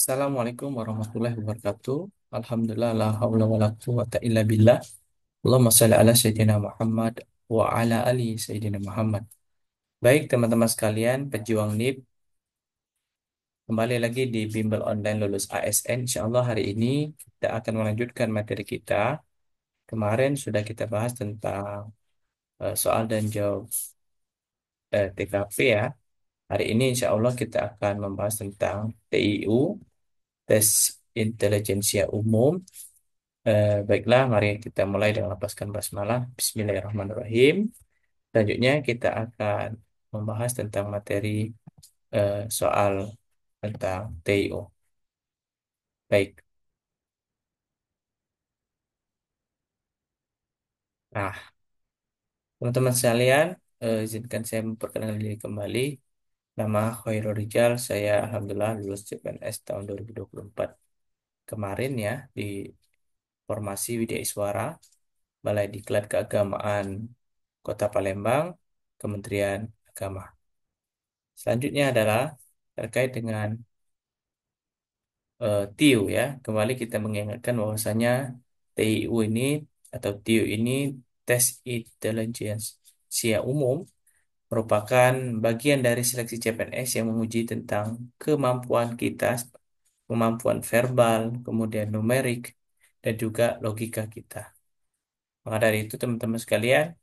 Assalamualaikum warahmatullahi wabarakatuh. Alhamdulillah la haula wala quwata illa billah. Allahumma shalli ala sayyidina Muhammad wa ala ali sayyidina Muhammad. Baik teman-teman sekalian, pejuang NIP, kembali lagi di Bimbel Online Lulus ASN. Insyaallah hari ini kita akan melanjutkan materi kita. Kemarin sudah kita bahas tentang soal dan jawab TKP ya. Hari ini insya Allah kita akan membahas tentang TIU, tes intelijensia umum. Baiklah, mari kita mulai dengan lepaskan basmalah. Bismillahirrahmanirrahim. Selanjutnya kita akan membahas tentang materi soal tentang TIO. Baik. Nah, teman-teman sekalian, izinkan saya memperkenalkan diri kembali. Nama Khairul Rijal, saya alhamdulillah lulus CPNS tahun 2024 kemarin ya di Formasi Widya Iswara, Balai Diklat Keagamaan Kota Palembang, Kementerian Agama. Selanjutnya adalah terkait dengan TIU ya. Kembali kita mengingatkan bahwasanya TIU ini atau TIU ini tes intelijensia umum merupakan bagian dari seleksi CPNS yang menguji tentang kemampuan kita, kemampuan verbal, kemudian numerik, dan juga logika kita. Maka dari itu teman-teman sekalian,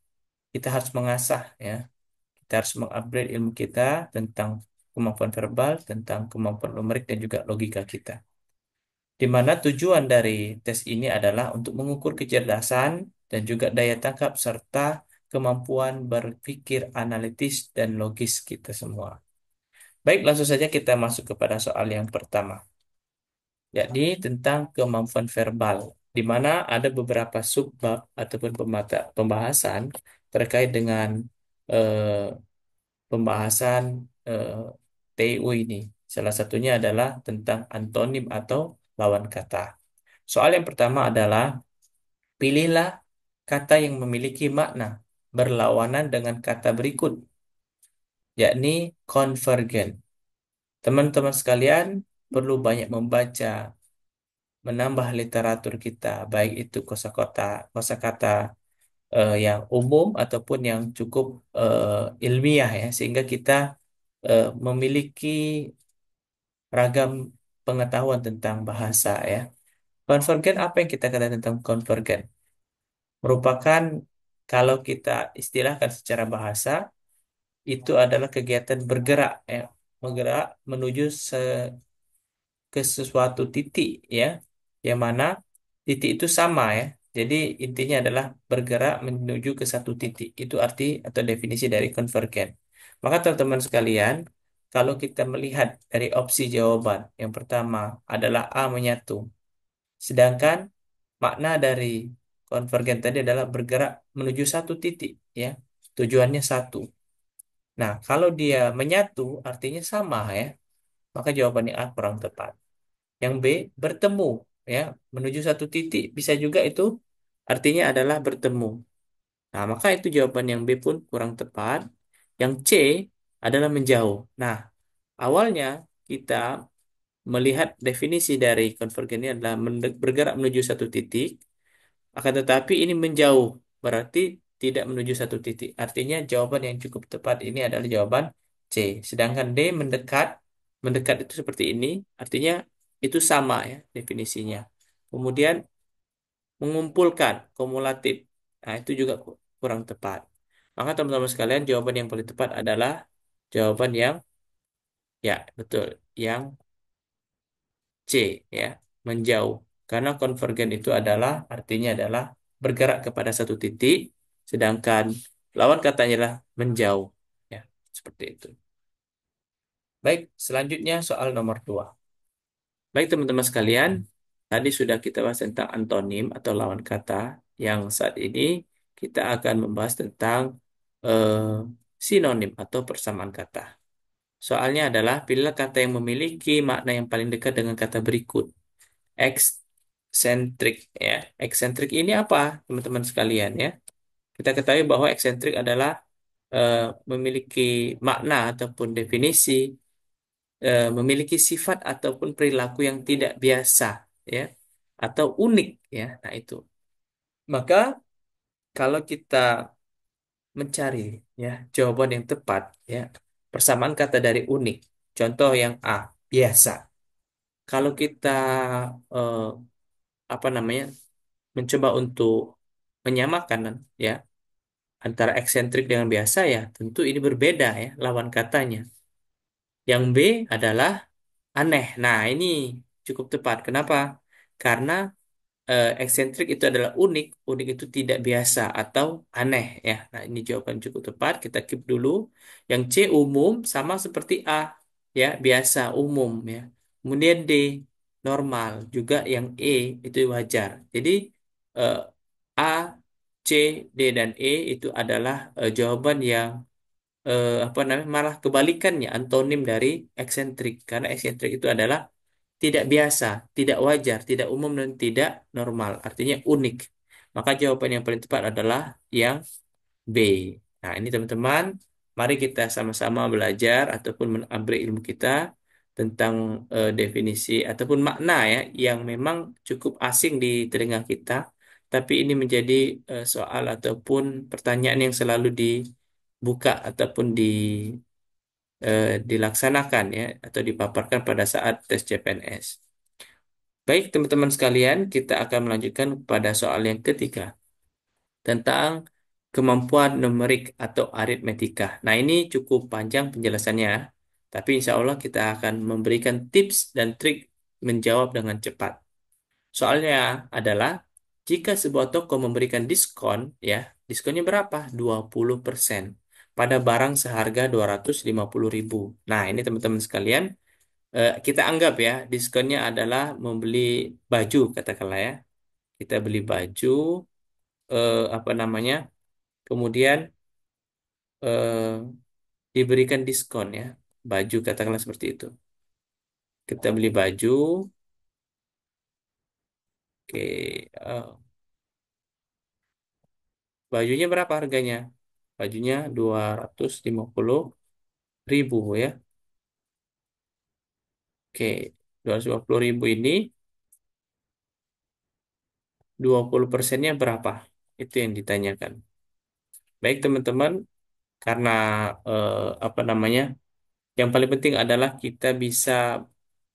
kita harus mengasah ya. Kita harus mengupgrade ilmu kita tentang kemampuan verbal, tentang kemampuan numerik, dan juga logika kita. Di mana tujuan dari tes ini adalah untuk mengukur kecerdasan dan juga daya tangkap serta kemampuan berpikir analitis dan logis kita semua. Baik, langsung saja kita masuk kepada soal yang pertama, yakni tentang kemampuan verbal, di mana ada beberapa subbab ataupun pembahasan terkait dengan eh, pembahasan eh, TIU ini. Salah satunya adalah tentang antonim atau lawan kata. Soal yang pertama adalah pilihlah kata yang memiliki makna berlawanan dengan kata berikut, yakni konvergen. Teman-teman sekalian perlu banyak membaca, menambah literatur kita, baik itu kosakata yang umum ataupun yang cukup ilmiah ya, sehingga kita memiliki ragam pengetahuan tentang bahasa ya. Konvergen, apa yang kita katakan tentang konvergen? Merupakan, kalau kita istilahkan secara bahasa, itu adalah kegiatan bergerak ya, bergerak menuju ke sesuatu titik ya, yang mana titik itu sama ya. Jadi intinya adalah bergerak menuju ke satu titik. Itu arti atau definisi dari konvergen. Maka teman-teman sekalian, kalau kita melihat dari opsi jawaban, yang pertama adalah A, menyatu. Sedangkan makna dari konvergen tadi adalah bergerak menuju satu titik ya. Tujuannya satu. Nah, kalau dia menyatu artinya sama ya. Maka jawabannya A kurang tepat. Yang B, bertemu ya, menuju satu titik bisa juga itu artinya adalah bertemu. Nah, maka itu jawaban yang B pun kurang tepat. Yang C adalah menjauh. Nah, awalnya kita melihat definisi dari konvergen ini adalah bergerak menuju satu titik, akan tetapi ini menjauh, berarti tidak menuju satu titik. Artinya jawaban yang cukup tepat ini adalah jawaban C. Sedangkan D, mendekat. Mendekat itu seperti ini, artinya itu sama ya definisinya. Kemudian mengumpulkan, kumulatif. Nah, itu juga kurang tepat. Maka teman-teman sekalian, jawaban yang paling tepat adalah jawaban yang, ya betul, yang C ya, menjauh. Karena konvergen itu adalah artinya adalah bergerak kepada satu titik, sedangkan lawan katanya adalah menjauh. Ya, seperti itu. Baik, selanjutnya soal nomor 2. Baik teman-teman sekalian, tadi sudah kita bahas tentang antonim atau lawan kata, yang saat ini kita akan membahas tentang eh, sinonim atau persamaan kata. Soalnya adalah pilihlah kata yang memiliki makna yang paling dekat dengan kata berikut. Eksentrik ya. Eksentrik ini apa, teman-teman sekalian ya? Kita ketahui bahwa eksentrik adalah eh, memiliki makna ataupun definisi memiliki sifat ataupun perilaku yang tidak biasa, ya, atau unik, ya. Nah, itu. Maka kalau kita mencari, ya, jawaban yang tepat, ya, persamaan kata dari unik. Contoh yang A, biasa. Kalau kita eh, apa namanya, mencoba untuk menyamakan, ya, antara eksentrik dengan biasa, ya, tentu ini berbeda, ya, lawan katanya. Yang B adalah aneh. Nah, ini cukup tepat. Kenapa? Karena eksentrik itu adalah unik, unik itu tidak biasa atau aneh, ya. Nah, ini jawaban cukup tepat. Kita keep dulu. Yang C umum sama seperti A, ya, biasa, umum, ya. Kemudian D normal, juga yang E itu wajar. Jadi eh, A, C, D dan E itu adalah jawaban yang apa namanya, malah kebalikannya, antonim dari eksentrik. Karena eksentrik itu adalah tidak biasa, tidak wajar, tidak umum, dan tidak normal. Artinya unik. Maka jawaban yang paling tepat adalah yang B. Nah, ini teman-teman, mari kita sama-sama belajar ataupun mengambil ilmu kita tentang definisi ataupun makna, ya, yang memang cukup asing di telinga kita, tapi ini menjadi soal ataupun pertanyaan yang selalu dibuka ataupun dilaksanakan, ya, atau dipaparkan pada saat tes CPNS. Baik, teman-teman sekalian, kita akan melanjutkan pada soal yang ketiga tentang kemampuan numerik atau aritmetika. Nah, ini cukup panjang penjelasannya, tapi insya Allah kita akan memberikan tips dan trik menjawab dengan cepat. Soalnya adalah jika sebuah toko memberikan diskon, ya, diskonnya berapa? 20% pada barang seharga 250.000. Nah, ini teman-teman sekalian, kita anggap, ya, diskonnya adalah membeli baju, katakanlah, ya. Kita beli baju, apa namanya, kemudian diberikan diskon, ya, baju, katakanlah seperti itu. Kita beli baju, oke, bajunya berapa harganya? Bajunya 250.000, ya. Oke, 250.000 ini 20%-nya berapa? Itu yang ditanyakan. Baik, teman-teman, karena apa namanya, yang paling penting adalah kita bisa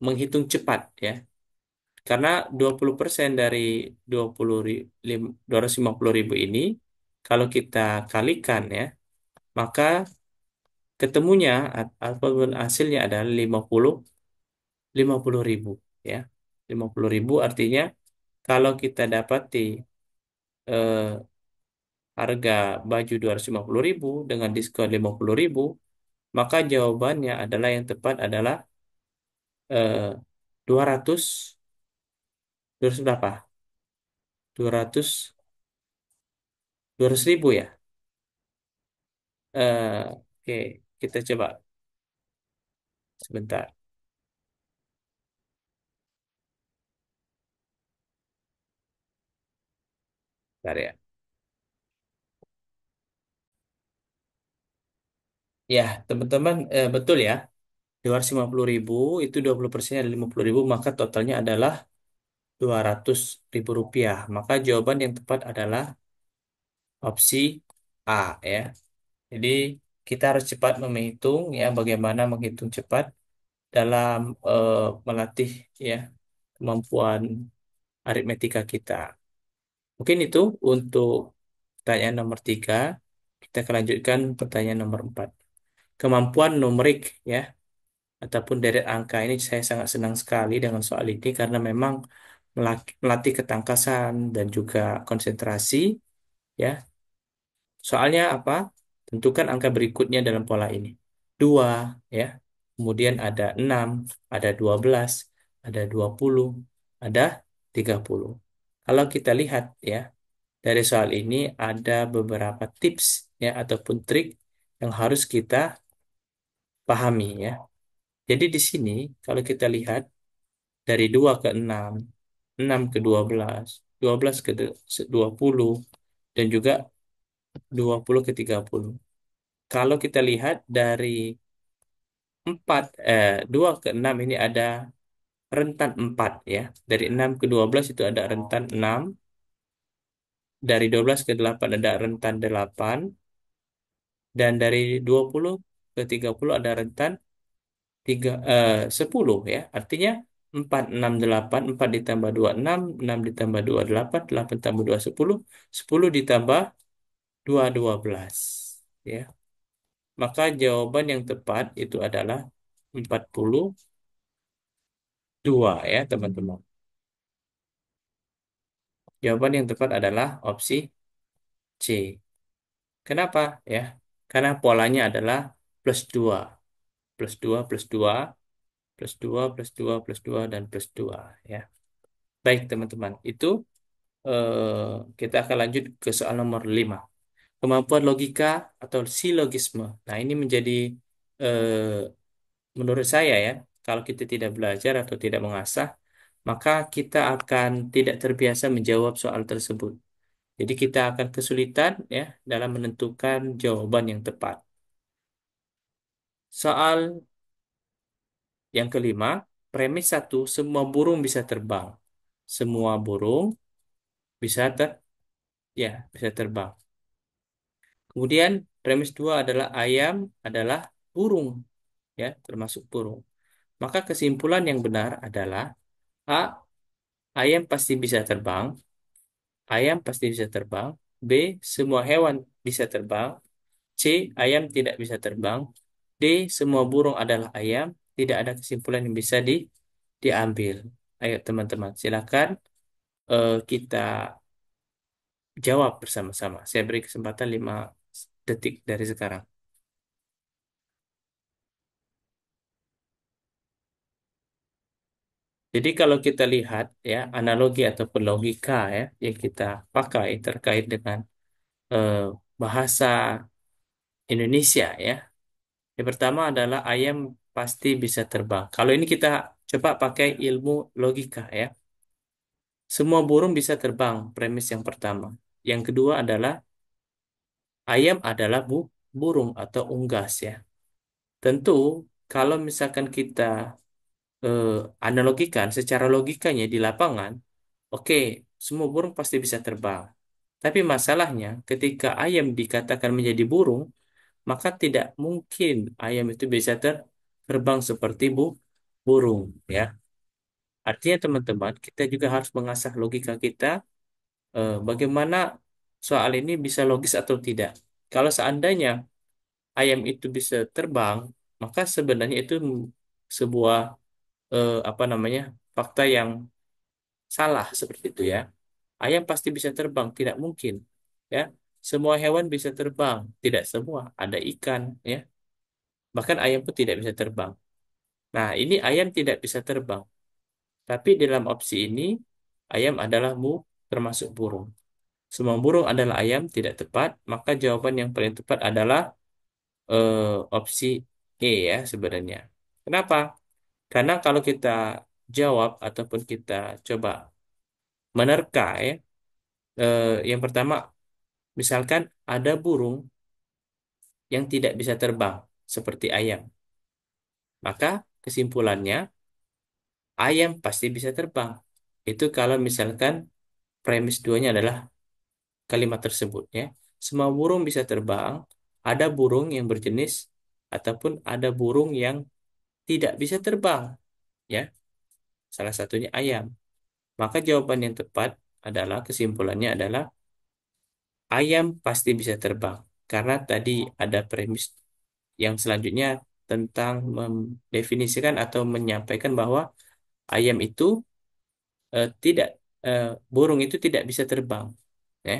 menghitung cepat, ya. Karena 20% dari 250.000 ini, kalau kita kalikan, ya, maka ketemunya ataupun hasilnya adalah 50.000, ya. 50.000 artinya kalau kita dapati eh, harga baju 250.000 dengan diskon 50.000, maka jawabannya adalah yang tepat adalah eh, 200 200 berapa? 200 ribu, ya. Oke, kita coba sebentar. Bentar, ya. Ya, teman-teman, betul, ya. 250.000 itu 20%-nya ada 50.000, maka totalnya adalah 200.000 rupiah. Maka jawaban yang tepat adalah opsi A, ya. Jadi kita harus cepat menghitung, ya, bagaimana menghitung cepat dalam melatih, ya, kemampuan aritmetika kita. Mungkin itu untuk pertanyaan nomor 3. Kita akan lanjutkan pertanyaan nomor 4. Kemampuan numerik, ya, ataupun deret angka ini saya sangat senang sekali dengan soal ini karena memang melatih ketangkasan dan juga konsentrasi, ya. Soalnya apa? Tentukan angka berikutnya dalam pola ini. 2, ya. Kemudian ada 6, ada 12, ada 20, ada 30. Kalau kita lihat, ya, dari soal ini ada beberapa tips, ya, ataupun trik yang harus kita pahami, ya. Jadi di sini kalau kita lihat dari 2 ke 6, 6 ke 12, 12 ke 20, dan juga 20 ke 30. Kalau kita lihat dari 2 ke 6 ini ada rentan 4 ya. Dari 6 ke 12 itu ada rentan 6. Dari 12 ke 8 ada rentan 8. Dan dari 20 ke 30 ada rentan 10 ya. Artinya 4 6 8 4 ditambah 2 6 ditambah 2 8 8 tambah 2 10 10 ditambah 2 12 ya. Maka jawaban yang tepat itu adalah 42 ya, teman-teman. Jawaban yang tepat adalah opsi C. Kenapa ya? Karena polanya adalah plus 2 plus 2 plus 2 plus 2 plus 2 plus 2 dan plus 2 ya. Baik, teman-teman. Itu kita akan lanjut ke soal nomor 5. Kemampuan logika atau silogisme. Nah, ini menjadi menurut saya ya, kalau kita tidak belajar atau tidak mengasah, maka kita akan tidak terbiasa menjawab soal tersebut. Jadi kita akan kesulitan ya dalam menentukan jawaban yang tepat. Soal yang kelima, premis satu, semua burung bisa terbang. Semua burung bisa ya, bisa terbang. Kemudian premis dua adalah ayam adalah burung, ya, termasuk burung. Maka kesimpulan yang benar adalah A, ayam pasti bisa terbang. Ayam pasti bisa terbang. B, semua hewan bisa terbang. C, ayam tidak bisa terbang. D, semua burung adalah ayam. Tidak ada kesimpulan yang bisa diambil. Ayo teman-teman, silakan kita jawab bersama-sama. Saya beri kesempatan 5 detik dari sekarang. Jadi kalau kita lihat ya analogi ataupun logika ya yang kita pakai terkait dengan eh, bahasa Indonesia ya. Yang pertama adalah ayam pasti bisa terbang. Kalau ini kita coba pakai ilmu logika ya. Semua burung bisa terbang, premis yang pertama. Yang kedua adalah ayam adalah burung atau unggas ya. Tentu kalau misalkan kita eh, analogikan secara logikanya di lapangan, oke, semua burung pasti bisa terbang. Tapi masalahnya ketika ayam dikatakan menjadi burung, maka tidak mungkin ayam itu bisa terbang seperti burung, ya. Artinya teman-teman, kita juga harus mengasah logika kita, bagaimana soal ini bisa logis atau tidak. Kalau seandainya ayam itu bisa terbang, maka sebenarnya itu sebuah apa namanya fakta yang salah seperti itu ya. Ayam pasti bisa terbang, tidak mungkin. Ya, semua hewan bisa terbang, tidak semua. Ada ikan, ya. Bahkan ayam pun tidak bisa terbang. Nah, ini ayam tidak bisa terbang. Tapi dalam opsi ini, ayam adalah termasuk burung. Semua burung adalah ayam, tidak tepat. Maka jawaban yang paling tepat adalah opsi E ya sebenarnya. Kenapa? Karena kalau kita jawab ataupun kita coba menerka ya, yang pertama, misalkan ada burung yang tidak bisa terbang seperti ayam. Maka kesimpulannya ayam pasti bisa terbang. Itu kalau misalkan premis duanya adalah kalimat tersebut ya. Semua burung bisa terbang, ada burung yang berjenis ataupun ada burung yang tidak bisa terbang ya. Salah satunya ayam. Maka jawaban yang tepat adalah kesimpulannya adalah ayam pasti bisa terbang. Karena tadi ada premis yang selanjutnya tentang mendefinisikan atau menyampaikan bahwa ayam itu tidak burung itu tidak bisa terbang ya.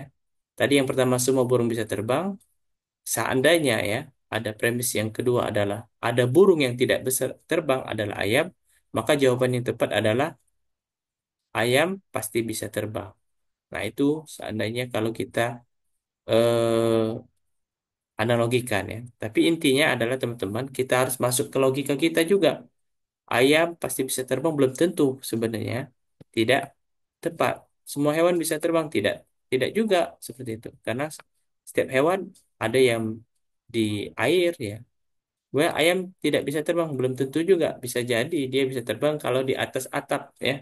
Tadi yang pertama semua burung bisa terbang. Seandainya ya ada premis yang kedua adalah ada burung yang tidak bisa terbang adalah ayam, maka jawaban yang tepat adalah ayam pasti bisa terbang. Nah, itu seandainya kalau kita eh, analogikan ya. Tapi intinya adalah teman-teman kita harus masuk ke logika kita juga. Ayam pasti bisa terbang belum tentu sebenarnya tidak tepat. Semua hewan bisa terbang tidak juga seperti itu. Karena setiap hewan ada yang di air ya, Wah, ayam tidak bisa terbang, belum tentu juga. Bisa jadi dia bisa terbang kalau di atas atap ya.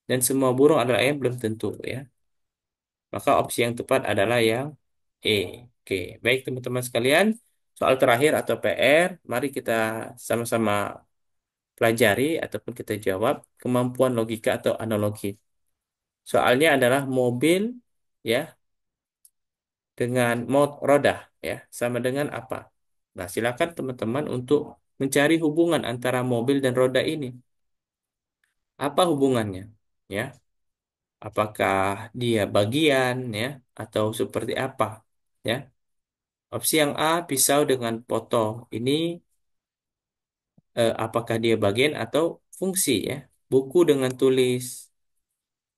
Dan semua burung adalah ayam belum tentu ya. Maka opsi yang tepat adalah yang E. Oke, baik teman-teman sekalian. Soal terakhir atau PR, mari kita sama-sama pelajari ataupun kita jawab kemampuan logika atau analogi. Soalnya adalah mobil ya dengan roda ya sama dengan apa? Nah, silakan teman-teman untuk mencari hubungan antara mobil dan roda ini. Apa hubungannya? Ya, apakah dia bagian ya atau seperti apa? Ya. Opsi yang A, pisau dengan potong. Ini apakah dia bagian atau fungsi ya? Buku dengan tulis.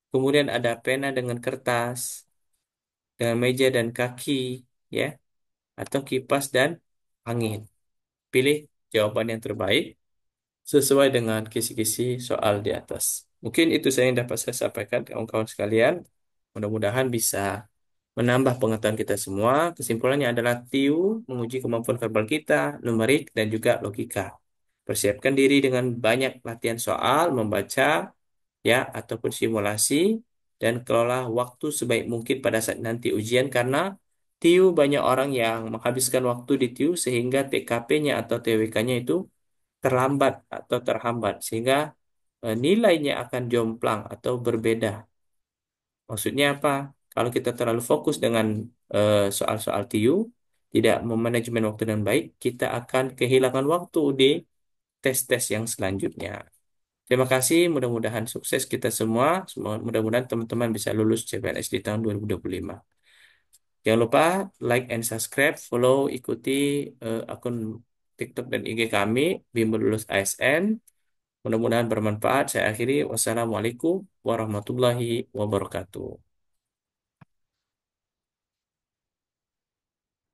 Kemudian ada pena dengan kertas, dengan meja dan kaki, ya, atau kipas dan angin. Pilih jawaban yang terbaik sesuai dengan kisi-kisi soal di atas. Mungkin itu saja yang dapat saya sampaikan kawan-kawan sekalian. Mudah-mudahan bisa menambah pengetahuan kita semua. Kesimpulannya adalah TIU menguji kemampuan verbal kita, numerik, dan juga logika. Persiapkan diri dengan banyak latihan soal, membaca, ya, ataupun simulasi, dan kelola waktu sebaik mungkin pada saat nanti ujian karena TIU banyak orang yang menghabiskan waktu di TIU sehingga TKP-nya atau TWK-nya itu terlambat atau terhambat sehingga nilainya akan jomplang atau berbeda. Maksudnya apa? Kalau kita terlalu fokus dengan soal-soal TIU, tidak memanajemen waktu dengan baik, kita akan kehilangan waktu di tes-tes yang selanjutnya. Terima kasih, mudah-mudahan sukses kita semua. Mudah-mudahan teman-teman bisa lulus CPNS di tahun 2025. Jangan lupa like and subscribe, follow, ikuti akun TikTok dan IG kami, Bimbel Lulus ASN. Mudah-mudahan bermanfaat. Saya akhiri. Wassalamualaikum warahmatullahi wabarakatuh.